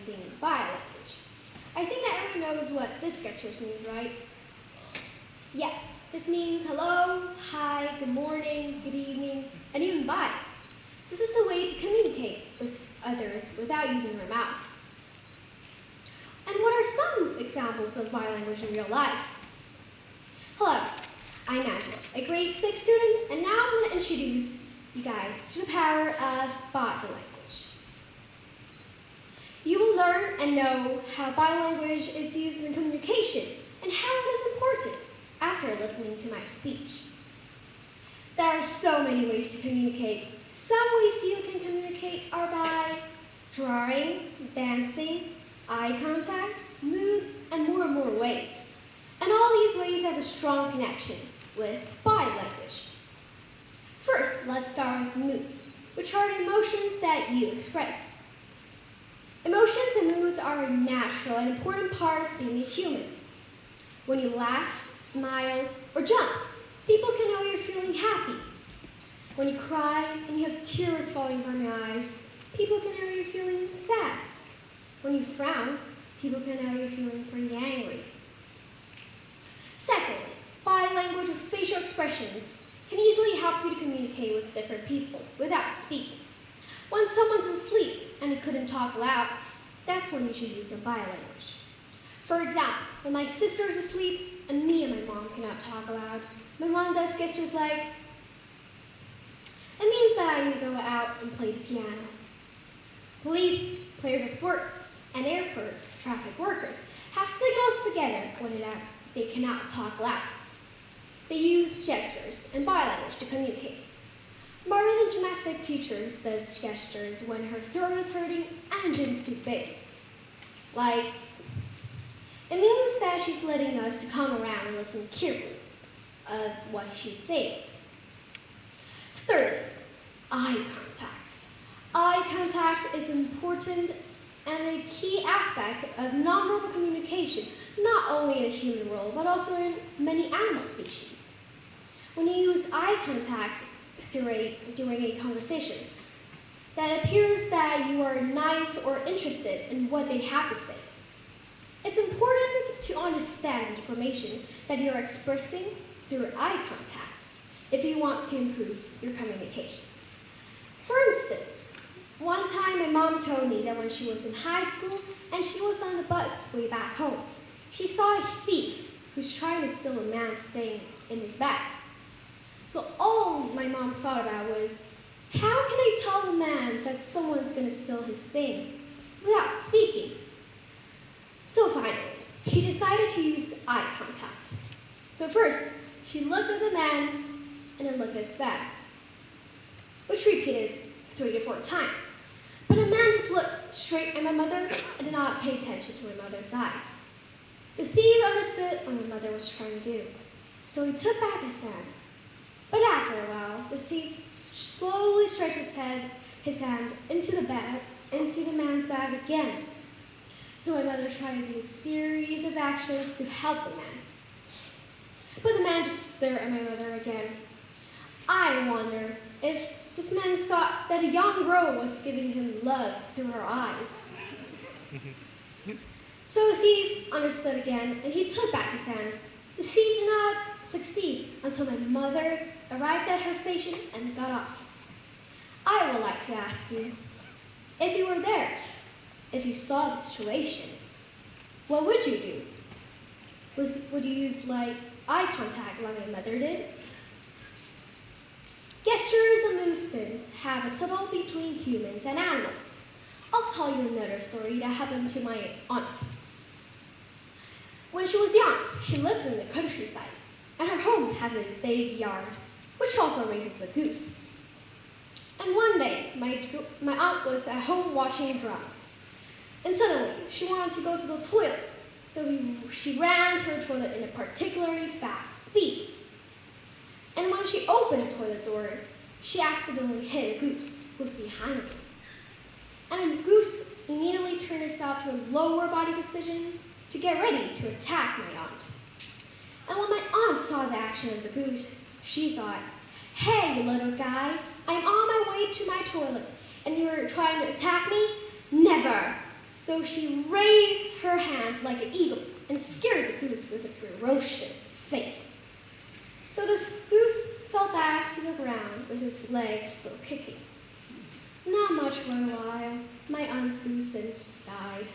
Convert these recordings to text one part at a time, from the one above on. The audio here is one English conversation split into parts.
using body language. I think that everyone knows what this gestures means, right? Yeah, this means hello, hi, good morning, good evening, and even bye. This is a way to communicate with others without using our mouth. And what are some examples of body language in real life? Hello, I'm Angela, a grade 6 student, and now I'm going to introduce you guys to the power of body language. You will learn and know how body language is used in communication and how it is important after listening to my speech. There are so many ways to communicate. Some ways people can communicate are by drawing, dancing, eye contact, moods, and more ways. And all these ways have a strong connection with body language. First, let's start with moods, which are the emotions that you express. Emotions and moods are a natural and important part of being a human. When you laugh, smile, or jump, people can know you're feeling happy. When you cry and you have tears falling from your eyes, people can know you're feeling sad. When you frown, people can know you're feeling pretty angry. Secondly, body language or facial expressions can easily help you to communicate with different people without speaking. When someone's asleep and you couldn't talk loud, that's when you should use some body language. For example, when my sister's asleep and me and my mom cannot talk loud, my mom does gestures like, it means that I need to go out and play the piano. Police, players of sport, and airport traffic workers have signals together when they cannot talk loud. They use gestures and body language to communicate. Marvelyn gymnastic teacher does gestures when her throat is hurting and a gym's too big. Like, it means that she's letting us to come around and listen carefully of what she's saying. Thirdly, eye contact. Eye contact is important and a key aspect of nonverbal communication, not only in the human world, but also in many animal species. When you use eye contact during a conversation, that appears that you are nice or interested in what they have to say. It's important to understand the information that you are expressing through eye contact if you want to improve your communication. For instance, one time my mom told me that when she was in high school and she was on the bus way back home, she saw a thief who's trying to steal a man's thing in his bag. So all my mom thought about was, how can I tell the man that someone's going to steal his thing without speaking? So finally, she decided to use eye contact. So first, she looked at the man and then looked at his bag, which she repeated 3 to 4 times. But the man just looked straight at my mother and did not pay attention to my mother's eyes. The thief understood what my mother was trying to do, so he took back his hand. But after a while, the thief slowly stretched his hand into the man's bag again. So my mother tried to do a series of actions to help the man. But the man just stared at my mother again. I wonder if this man thought that a young girl was giving him love through her eyes. So the thief understood again, and he took back his hand. The thief did not succeed until my mother arrived at her station and got off. I would like to ask you, if you were there, if you saw the situation, what would you do? Would you use eye contact like my mother did? Gestures and movements have a subtle between humans and animals. I'll tell you another story that happened to my aunt. When she was young, she lived in the countryside, and her home has a big yard, which also raises a goose. And one day, my aunt was at home watching a drama, and suddenly she wanted to go to the toilet, so she ran to her toilet in a particularly fast speed. And when she opened the toilet door, she accidentally hit a goose who was behind her. And the goose immediately turned itself to a lower body position to get ready to attack my aunt. And when my aunt saw the action of the goose, she thought, hey, little guy, I'm on my way to my toilet, and you're trying to attack me? Never! So she raised her hands like an eagle and scared the goose with a ferocious face. So the goose fell back to the ground with its legs still kicking. Not much for a while. My aunt's goose since died.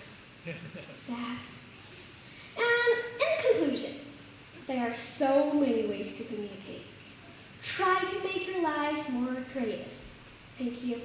Sad. And in conclusion, there are so many ways to communicate. Try to make your life more creative. Thank you.